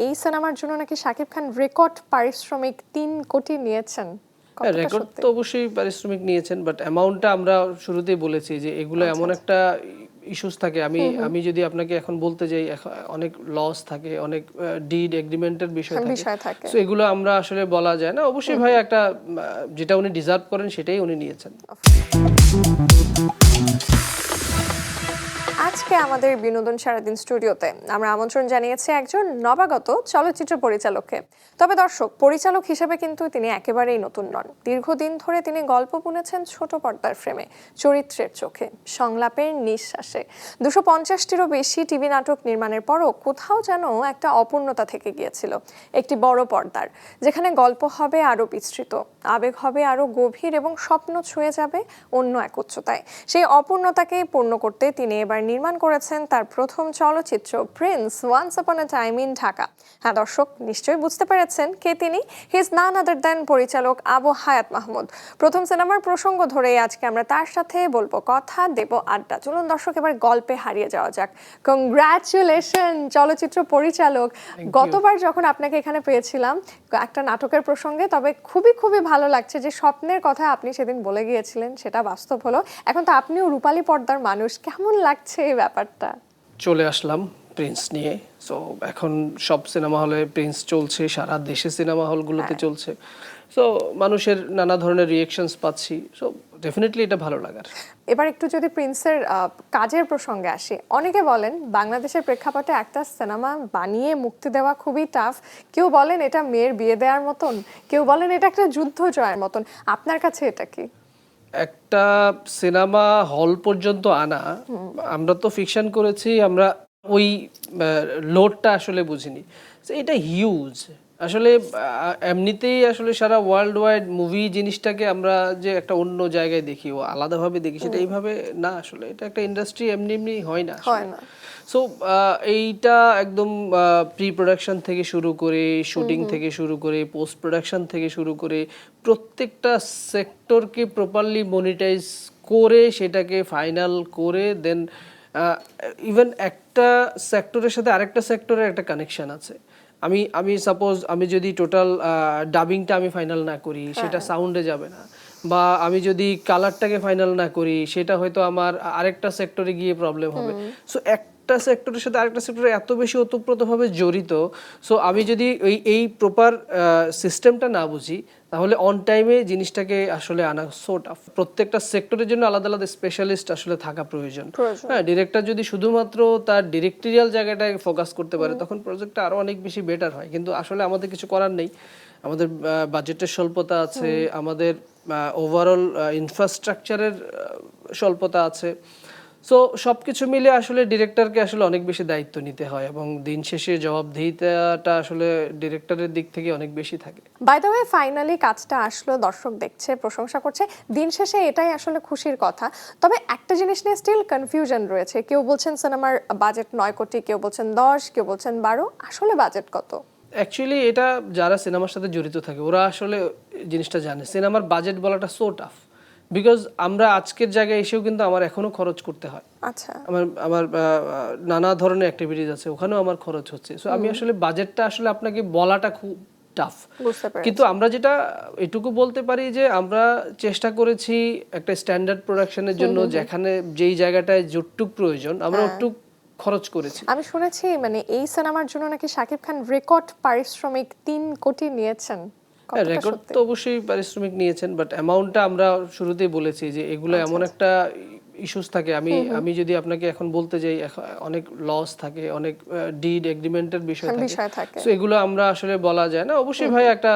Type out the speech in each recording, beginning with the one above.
এই সিনেমার জন্য নাকি শাকিব খান রেকর্ড পারিশ্রমিক 3 কোটি নিয়েছেন। কতটা রেকর্ড সত্যি? তো অবশ্যই পারিশ্রমিক নিয়েছেন, বাট অ্যামাউন্টটা আমরা শুরুতেই বলেছি যে এগুলো এমন একটা ইস্যুস থাকে। আমি যদি আপনাকে এখন বলতে যাই, অনেক লস থাকে, অনেক ডিড এগ্রিমেন্টের বিষয় থাকে। সো এগুলো আমরা আসলে বলা যায় না। অবশ্যই ভাই একটা যেটা উনি ডিজার্ভ করেন সেটাই উনি নিয়েছেন। আজকে আমাদের বিনোদন সারাদিন স্টুডিওতে আমরা আমন্ত্রণ জানিয়েছি একজন নবাগত চলচ্চিত্র পরিচালককে। তবে দর্শক, পরিচালক হিসেবে কিন্তু তিনি একেবারেই নতুন নন। দীর্ঘদিন ধরে তিনি গল্প বুনেছেন ছোট পর্দার ফ্রেমে, চরিত্রের চোখে, সংলাপের নিঃশ্বাসে। 250টিরও বেশি টিভি নাটক নির্মাণের পরও কোথাও যেন একটা অপূর্ণতা থেকে গিয়েছিল। একটি বড় পর্দার, যেখানে গল্প হবে আরও বিস্তৃত, আবেগ হবে আরও গভীর এবং স্বপ্ন ছুঁয়ে যাবে অন্য এক উচ্চতায়। সেই অপূর্ণতাকে পূর্ণ করতে তিনি এবার নির্মাণ করেছেন তার প্রথম চলচ্চিত্র প্রিন্স ওয়ান্স আপন এ টাইম ইন ঢাকা। হ্যাঁ দর্শক, নিশ্চয়ই বুঝতে পেরেছেন কে তিনি। He is none other than পরিচালক আবু হায়াত মাহমুদ। প্রথম সিনেমার প্রসঙ্গ ধরেই আজকে আমরা তার সাথে বলবো কথা, দেব আড্ডা। চলুন দর্শক, এবার গল্পে হারিয়ে যাওয়া যাক। কংগ্রাচুলেশন চলচ্চিত্র পরিচালক। গতবার যখন আপনাকে এখানে পেয়েছিলাম একটা নাটকের প্রসঙ্গে, তবে খুবই খুবই ভালো লাগছে যে স্বপ্নের কথা আপনি সেদিন বলে গিয়েছিলেন সেটা বাস্তব হলো। এখন তো আপনিও রূপালী পর্দার মানুষ, কেমন লাগছে এই ব্যাপারটা? চলে আসলাম প্রিন্স নিয়ে। সো এখন সব সিনেমা হলে প্রিন্স চলছে, সারা দেশে সিনেমা হলগুলোতে চলছে। সো মানুষের নানা ধরনের রিয়েকশনস পাচ্ছি। সো ডেফিনেটলি এটা ভালো লাগার। এবার একটু যদি প্রিন্সের কাজের প্রসঙ্গে আসি, অনেকে বলেন বাংলাদেশের প্রেক্ষাপটে একটা সিনেমা বানিয়ে মুক্তি দেওয়া খুবই টাফ। কেউ বলেন এটা মেয়ের বিয়ে দেওয়ার মতন, কেউ বলেন এটা একটা যুদ্ধ জয়ের মতন। আপনার কাছে এটা কি? একটা সিনেমা হল পর্যন্ত আনা, আমরা তো ফিকশন করেছি, আমরা ওই লোডটা আসলে বুঝিনি। So, এটা হিউজ আসলে। এমনিতেই আসলে সারা ওয়ার্ল্ড ওয়াইড মুভি জিনিসটাকে আমরা যে একটা অন্য জায়গায় দেখি, ও আলাদাভাবে দেখি, সেটা এইভাবে না। আসলে এটা একটা ইন্ডাস্ট্রি, এমনি এমনি হয় না। সো এইটা একদম প্রি প্রোডাকশন থেকে শুরু করে, শুটিং থেকে শুরু করে, পোস্ট প্রোডাকশন থেকে শুরু করে, প্রত্যেকটা সেক্টরকে প্রপারলি মনিটাইজ করে সেটাকে ফাইনাল করে দেন ইভেন একটা সেক্টরের সাথে আরেকটা সেক্টরের একটা কানেকশন আছে। আমি সাপোজ আমি যদি টোটাল ডাবিংটা আমি ফাইনাল না করি, সেটা সাউন্ডে যাবে না। বা আমি যদি কালারটাকে ফাইনাল না করি, সেটা হয়তো আমার আরেকটা সেক্টরে গিয়ে প্রবলেম হবে। সো একটা সেক্টরের সাথে আরেকটা সেক্টরে এত বেশি ওতপ্রোতভাবে জড়িত। সো আমি যদি এই প্রপার সিস্টেমটা না বুঝি, তাহলে অন টাইমে জিনিসটাকে আসলে আনা সো টাফ। প্রত্যেকটা সেক্টরের জন্য আলাদা আলাদা স্পেশালিস্ট আসলে থাকা প্রয়োজন। হ্যাঁ, ডিরেক্টর যদি শুধুমাত্র তার ডিরেক্টরিয়াল জায়গাটায় ফোকাস করতে পারে, তখন প্রজেক্টটা আরো অনেক বেশি বেটার হয়। কিন্তু আসলে আমাদের কিছু করার নেই। আমাদের বাজেটের স্বল্পতা আছে, আমাদের ওভারঅল ইনফ্রাস্ট্রাকচারের স্বল্পতা আছে। সো সবকিছু মিলে আসলে ডিরেক্টরকে আসলে অনেক বেশি দায়িত্ব নিতে হয়, এবং দিন শেষে জবাবদিহিতাটা আসলে ডিরেক্টরের দিক থেকে অনেক বেশি থাকে। বাই দ্য ওয়ে, ফাইনালি কাজটা আসলো, দর্শক দেখছে, প্রশংসা করছে। দিন শেষে এটাই আসলে খুশির কথা। তবে একটা জিনিস নিয়ে স্টিল কনফিউশন রয়েছে। কেউ বলছেন সিনেমার বাজেট 9 কোটি, কেউ বলছেন 10, কেউ বলছেন 12। আসলে বাজেট কত? অ্যাকচুয়ালি এটা যারা সিনেমার সাথে জড়িত থাকে ওরা আসলে জিনিসটা জানে। সিনেমার বাজেট বলাটা সো টাফ, বিকজ আমরা আজকের জায়গায় এসেও কিন্তু আমার এখনো খরচ করতে হয়। আচ্ছা, আমার নানা ধরনের অ্যাক্টিভিটিস আছে, ওখানেও আমার খরচ হচ্ছে। সো আমি আসলে বাজেটটা আসলে আপনাকে বলাটা খুব টাফ। কিন্তু আমরা যেটা এটুকু বলতে পারি যে আমরা চেষ্টা করেছি একটা স্ট্যান্ডার্ড প্রোডাকশনের জন্য, যেখানে যেই জায়গাটায় যতটুক প্রয়োজন আমরা ওটুক খরচ করেছি। আমি শুনেছি মানে এই সিনেমার জন্য নাকি শাকিব খান রেকর্ড পারিশ্রমিক 3 কোটি নিয়েছেন। রেকর্ড তো অবশ্যই পারিশ্রমিক নিয়েছেন, বাট অ্যামাউন্টটা আমরা শুরুতেই বলেছি যে এগুলো এমন একটা ইস্যুস থাকে। আমি যদি আপনাকে এখন বলতে যাই, অনেক লস থাকে, অনেক ডিড এগ্রিমেন্টের বিষয় থাকে। সো এগুলো আমরা আসলে বলা যায় না। অবশ্যই ভাই একটা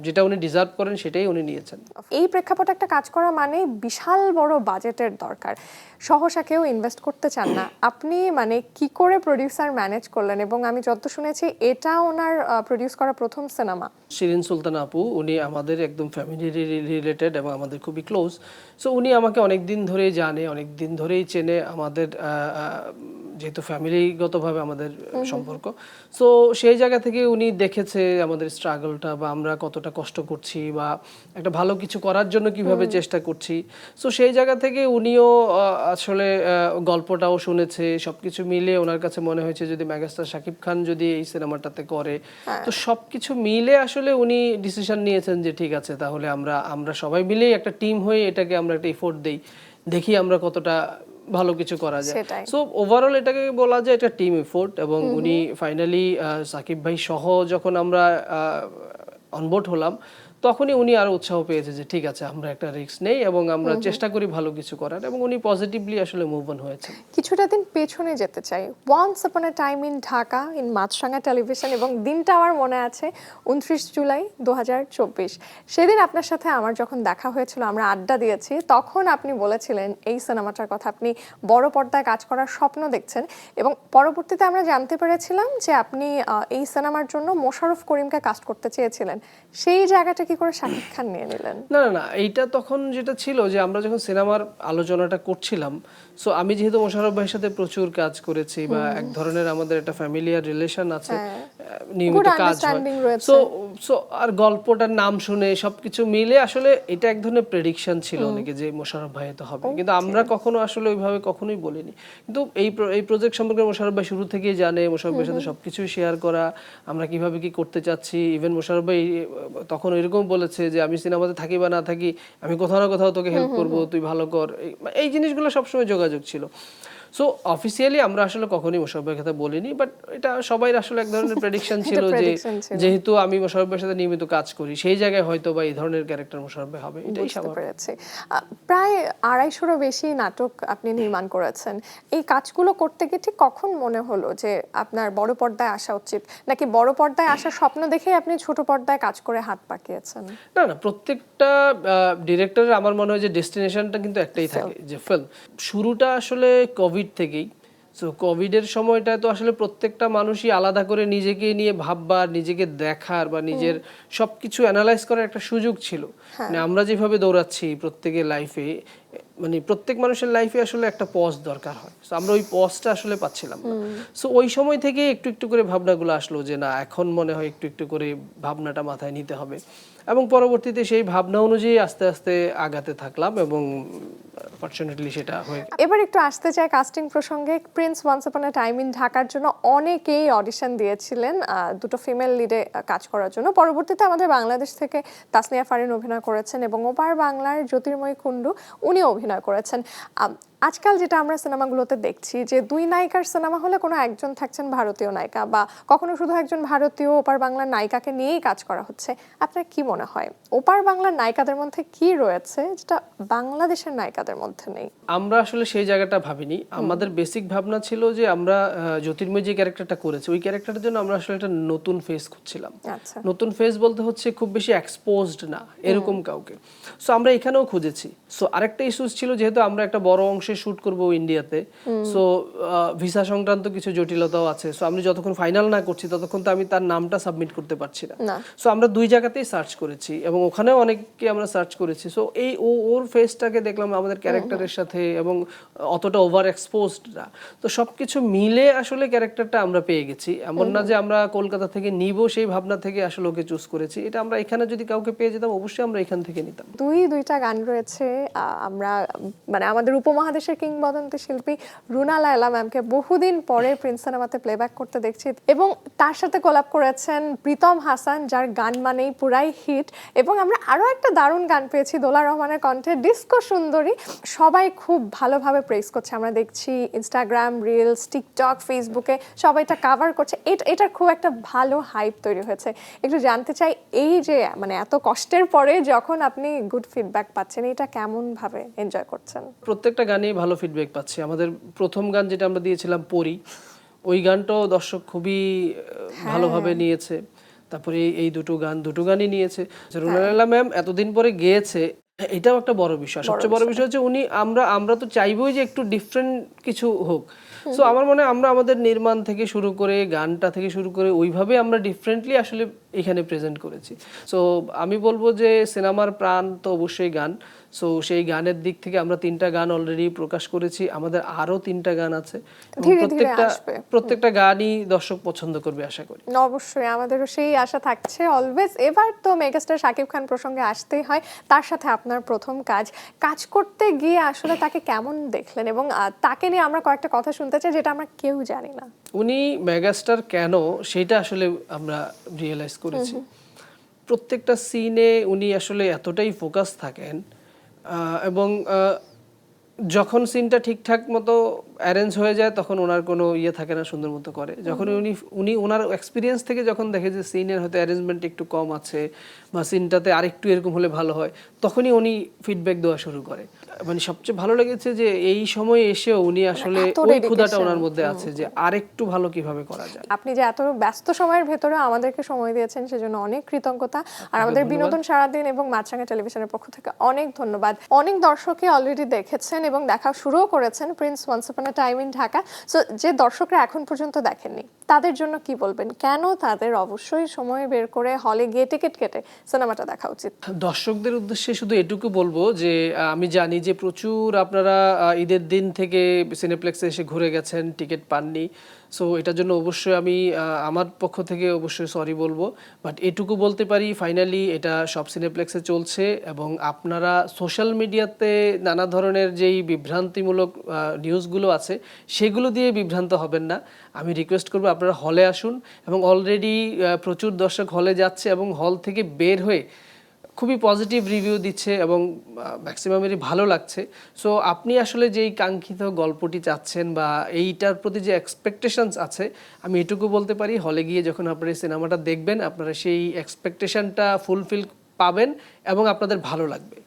যেটা উনি ডিজার্ভ করেন সেটাই উনি নিয়েছেন। এই প্রেক্ষাপটে একটা কাজ করা মানে বিশাল বড় বাজেটের দরকার। সহসা কেউ ইনভেস্ট করতে চান না। আপনি মানে কি করে প্রোডিউসার ম্যানেজ করলেন? এবং আমি যত শুনেছি এটা ওনার প্রোডিউস করা প্রথম সিনেমা। শিরিন সুলতান আপু, উনি আমাদের একদম ফ্যামিলি রিলেটেড এবং আমাদের খুবই ক্লোজ। সো উনি আমাকে অনেক দিন ধরেই জানে, অনেক দিন ধরেই চেনে আমাদের যেহেতু ফ্যামিলিগতভাবে আমাদের সম্পর্ক, সো সেই জায়গা থেকে উনি দেখেছে আমাদের স্ট্রাগলটা বা আমরা কতটা কষ্ট করছি বা একটা ভালো কিছু করার জন্য কিভাবে চেষ্টা করছি। সো সেই জায়গা থেকে উনিও আসলে গল্পটাও শুনেছে, সবকিছু মিলে ওনার কাছে মনে হয়েছে যদি মেগাস্টার শাকিব খান যদি এই সিনেমাটাতে করে, তো সবকিছু মিলে আসলে উনি ডিসিশন নিয়েছেন যে ঠিক আছে তাহলে আমরা সবাই মিলেই একটা টিম হয়ে এটাকে আমরা একটা এফোর্ট দেই, দেখি আমরা কতটা ভালো কিছু করা যায়। সেটাই। সো ওভারঅল এটাকে বলা যায় এটা টিম এফোর্ট, এবং উনি ফাইনালি সাকিব ভাই সহ যখন আমরা অনবোর্ড হলাম তখনই উনি আরো উৎসাহ পেয়েছে যে ঠিক আছে আমরা একটা রিস্ক নেই এবং আমরা চেষ্টা করি ভালো কিছু করার, এবং উনি পজিটিভলি আসলে মুভ অন হয়েছে। কিছুটা দিন পেছনে যেতে চাই, once upon a time in Dhaka in Maasranga television, এবং দিনটা আমার মনে আছে 29 জুলাই 2024। সেদিন আপনার সাথে আমার যখন দেখা হয়েছিল, আমরা আড্ডা দিয়েছি, তখন আপনি বলেছিলেন এই সিনেমাটার কথা আপনি বড় পর্দায় কাজ করার স্বপ্ন দেখছেন, এবং পরবর্তীতে আমরা জানতে পেরেছিলাম যে আপনি এই সিনেমার জন্য মোশাররফ করিমকে কাস্ট করতে চেয়েছিলেন। সেই জায়গাটা কি করে শাকিব খান নিয়ে নিলেন? না না না, এইটা তখন যেটা ছিল যে আমরা যখন সিনেমার আলোচনাটা করছিলাম, সো আমি যেহেতু মোশাররফ ভাইয়ের সাথে প্রচুর কাজ করেছি বা এক ধরনের আমাদের একটা ফ্যামিলিয়ার রিলেশন আছে, নিয়মিত কাজ হয়, সো সো আর গল্পটার নাম শুনে সবকিছু মিলে আসলে এটা এক ধরনের প্রেডিকশন ছিল অনেকে যে মোশাররফ ভাই তো হবে, কিন্তু আমরা কখনো আসলে ওইভাবে কখনোই বলিনি। কিন্তু এই প্রজেক্ট সম্পর্কে মোশাররফ ভাই শুরু থেকেই জানে, মোশাররফ ভাইয়ের সাথে সবকিছু শেয়ার করা, আমরা কিভাবে কি করতে চাচ্ছি। ইভেন মোশাররফ ভাই তখন এরকম বলেছে যে আমি সিনেমাতে থাকি বা না থাকি আমি কোথাও না কোথাও তোকে হেল্প করবো, তুই ভালো কর, এই জিনিসগুলো সবসময় যোগাযোগ ছিল। সো অফিসিয়ালি আমরা আসলে কখনোই মোশাররফ ভাইয়ের কথা বলিনি, বাট এটা সবাই আসলে এক ধরনের প্রেডিকশন ছিল যে যেহেতু আমি মোশাররফ ভাইয়ের সাথে নিয়মিত কাজ করি সেই জায়গায় হয়তো বা এই ধরনের ক্যারেক্টার মোশাররফ ভাই হবে, এটাই স্বাভাবিক। প্রায় 250-রও বেশি নাটক আপনি নির্মাণ করেছেন। এই কাজগুলো করতে গিয়ে ঠিক কখন মনে হলো যে আপনার বড় পর্দায় আসা উচিত, নাকি বড় পর্দায় আসার স্বপ্ন দেখেই আপনি ছোট পর্দায় কাজ করে হাত পাকিয়েছেন? না না, প্রত্যেকটা ডিরেক্টরের আমার মনে হয় যে ডেস্টিনেশনটা কিন্তু একটাই থাকে, যে ফিল্ম। শুরুটা আসলে কোভিড থেকেই। সো কোভিডের সময়টা তো আসলে প্রত্যেকটা মানুষই আলাদা করে নিজেকে নিয়ে ভাববার, নিজেকে দেখার বা নিজের সবকিছু অ্যানালাইজ করার একটা সুযোগ ছিল। মানে আমরা যেভাবে দৌড়াচ্ছি প্রত্যেকের লাইফে, মানে প্রত্যেক মানুষের লাইফে আসলে একটা পজ দরকার হয়, সো আমরা ওই পজটা আসলে পাচ্ছিলাম না। সো ওই সময় থেকে একটু একটু করে ভাবনাগুলো আসলো যে না এখন মনে হয় একটু একটু করে ভাবনাটা মাথায় নিতে হবে, এবং পরবর্তীতে সেই ভাবনা অনুযায়ী আস্তে আস্তে আগাতে থাকলাম, এবং ফরচুনেটলি সেটা হয়ে গেল। এবার একটু আসতে চাই কাস্টিং প্রসঙ্গে। Prince once upon a time in ঢাকার জন্য অনেকেই অডিশন দিয়েছিলেন দুটো ফিমেল লিডে কাজ করার জন্য। পরবর্তীতে আমাদের বাংলাদেশ থেকে তাসনিয়া ফারিন অভিনয় করেছেন, এবং ওপার বাংলার জ্যোতির্ময়ী কুণ্ডু উনি অভিনয় করেছেন। আজকাল যেটা আমরা সিনেমাগুলোতে দেখছি যে দুই নায়িকার সিনেমা হলে কোনো একজন থাকছেন ভারতীয় নায়িকা, বা কখনো শুধু একজন ভারতীয় ওপার বাংলার নায়িকাকে নিয়েই কাজ করা হচ্ছে। আপনার কি মনে হয় ওপার বাংলার নায়িকাদের মধ্যে কি রয়েছে যেটা বাংলাদেশের নায়িকাদের মধ্যে নেই? আমরা আসলে সেই জায়গাটা ভাবিনি। আমাদের বেসিক ভাবনা ছিল যে আমরা জ্যোতির্ময় যে ক্যারেক্টারটা করেছি ওই ক্যারেক্টারের জন্য আমরা আসলে একটা নতুন ফেস খুঁজছিলাম। আচ্ছা, নতুন ফেস বলতে হচ্ছে খুব বেশি এক্সপোজড না এরকম কাউকে। সো আমরা এখানেও খুঁজেছি। সো আরেকটা ইস্যুস ছিল, যেহেতু আমরা একটা বড় অংশে শুট করব ইন্ডিয়াতে, সো ভিসা সংক্রান্ত কিছু জটিলতাও আছে। সো আমি যতক্ষণ ফাইনাল না করছি ততক্ষণ তো আমি তার নামটা সাবমিট করতে পারছি না। সো আমরা দুই জায়গাতেই সার্চ করেছি, এবং ওখানেও অনেককে আমরা সার্চ করেছি। সো এই ওর ফেসটাকে দেখলাম আমাদের ক্যারেক্টারের সাথে, এবং অতটা ওভার এক্সপোজড না। তো সবকিছু মিলে আসলে ক্যারেক্টারটা আমরা পেয়ে গেছি। এমন না যে আমরা কলকাতা থেকে নিব সেই ভাবনা থেকে আসলে ওকে চুজ করেছি। এটা আমরা এখানে যদি কাউকে পেয়ে যেতাম অবশ্যই আমরা এখান থেকে নিতাম। দুইটা গান রয়েছে। আমরা মানে আমাদের উপমহাদেশের কিংবদন্তি শিল্পী রুনা লায়লা ম্যামকে বহুদিন পরে প্রিন্স সিনেমাতে প্লেব্যাক করতে দেখছি, এবং তার সাথে কোলাপ করেছেন প্রীতম হাসান, যার গান মানেই পুরাই হিট। এবং আমরা আরো একটা দারুণ গান পেয়েছি দোলা রহমানের কণ্ঠে, ডিস্কো সুন্দরী। সবাই খুব ভালোভাবে প্রেস করছে, আমরা দেখছি ইনস্টাগ্রাম রিলস, টিকটক, ফেসবুকে সবাই এটা কাভার করছে। এটার খুব একটা ভালো হাইপ তৈরি হয়েছে। একটু জানতে চাই এই যে মানে এত কষ্টের পরে যখন আপনি গুড ফিডব্যাক পাচ্ছেন, এটা কেমন ভাবে এনজয় করছেন? প্রত্যেকটা গানেই ভালো ফিডব্যাক পাচ্ছি। আমাদের প্রথম গান যেটা আমরা দিয়েছিলাম পরি, ওই গানটাও দর্শক খুবই ভালোভাবে নিয়েছে। তারপরে এই দুটো গানই নিয়েছে। রুনা লায়লা ম্যাম এতদিন পরে গেয়েছে, এটাও একটা বড় বিষয়। সবচেয়ে বড় বিষয় হচ্ছে উনি আমরা তো চাইবোই যে একটু ডিফারেন্ট কিছু হোক। সো আমার মনে হয় আমরা আমাদের নির্মাণ থেকে শুরু করে গানটা থেকে শুরু করে ওইভাবে আমরা ডিফারেন্টলি আসলে এখানে প্রেজেন্ট করেছি। সো আমি বলবো যে সিনেমার প্রাণ তো অবশ্যই গান। সো সেই গানের দিক থেকে আমরা 3টা গান অলরেডি প্রকাশ করেছি, আমাদের আরো 3টা গান আছে এবং ধীরে ধীরে আসবে। প্রত্যেকটা গানই দর্শক পছন্দ করবে আশা করি। অবশ্যই আমাদেরও সেই আশা থাকছে অলওয়েজ। এবার তো মেগাস্টার শাকিব খান প্রসঙ্গে আসতেই হয়, তার সাথে আপনার প্রথম কাজ করতে গিয়ে আসলে তাকে কেমন দেখলেন, এবং তাকে নিয়ে আমরা কয়েকটা কথা শুনতে চাই যেটা আমরা কেউ জানি না। উনি মেগাস্টার কেন সেটা আসলে আমরা রিয়েলাইজ করেছি। প্রত্যেকটা সিনে উনি আসলে এতটাই ফোকাস থাকেন এবং যখন সিনটা ঠিকঠাক মতো অ্যারেঞ্জ হয়ে যায় তখন ওনার কোনো ইয়ে থাকে না, সুন্দর মতো করে। যখন উনি ওনার এক্সপিরিয়েন্স থেকে যখন দেখে যে সিনের হয়তো অ্যারেঞ্জমেন্ট একটু কম আছে বা সিনটাতে আরেকটু এরকম হলে ভালো হয়, তখনই উনি ফিডব্যাক দেওয়া শুরু করে। মানে সবচেয়ে ভালো লেগেছে যে এই সময়ে এসেও উনি আসলে ওই ক্ষুধাটা ওনার মধ্যে আছে যে আরেকটু ভালো কিভাবে করা যায়। আপনি যে এত ব্যস্ত সময়ের ভেতরে আমাদেরকে সময় দিয়েছেন সেজন্য অনেক কৃতজ্ঞতা। আর আমাদের বিনোদন সারাদিন এবং মাছরাঙা টেলিভিশনের পক্ষ থেকে অনেক ধন্যবাদ। অনেক দর্শকই অলরেডি দেখেছেন এবং দেখা শুরুও করেছেন Prince once upon a time in Dhaka. So যে দর্শকরা এখন পর্যন্ত দেখেননি তাদের জন্য কি বলবেন, কেন তাদের অবশ্যই সময় বের করে হলে গিয়ে টিকিট কেটে সিনেমাটা দেখা উচিত? দর্শকদের উদ্দেশ্যে শুধু এটুকু বলবো যে আমি জানি যে প্রচুর আপনারা ঈদের দিন থেকে সিনেপ্লেক্সে এসে ঘুরে গেছেন, টিকিট পাননি। সো এটার জন্য অবশ্যই আমি আমার পক্ষ থেকে অবশ্যই সরি বলবো, বাট এটুকু বলতে পারি ফাইনালি এটা সব সিনেপ্লেক্সে চলছে এবং আপনারা সোশ্যাল মিডিয়াতে নানা ধরনের যেই বিভ্রান্তিমূলক নিউজগুলো আছে সেগুলো দিয়ে বিভ্রান্ত হবেন না। আমি রিকোয়েস্ট করবো আপনারা হলে আসুন, এবং অলরেডি প্রচুর দর্শক হলে যাচ্ছে এবং হল থেকে বের হয়ে খুবই পজিটিভ রিভিউ দিচ্ছে এবং ম্যাক্সিমামেরই ভালো লাগছে। সো আপনি আসলে যেই কাঙ্ক্ষিত গল্পটি চাচ্ছেন বা এইটার প্রতি যে এক্সপেকটেশনস আছে, আমি এটুকু বলতে পারি হলে গিয়ে যখন আপনারা এই সিনেমাটা দেখবেন আপনারা সেই এক্সপেকটেশনটা ফুলফিল পাবেন এবং আপনাদের ভালো লাগবে।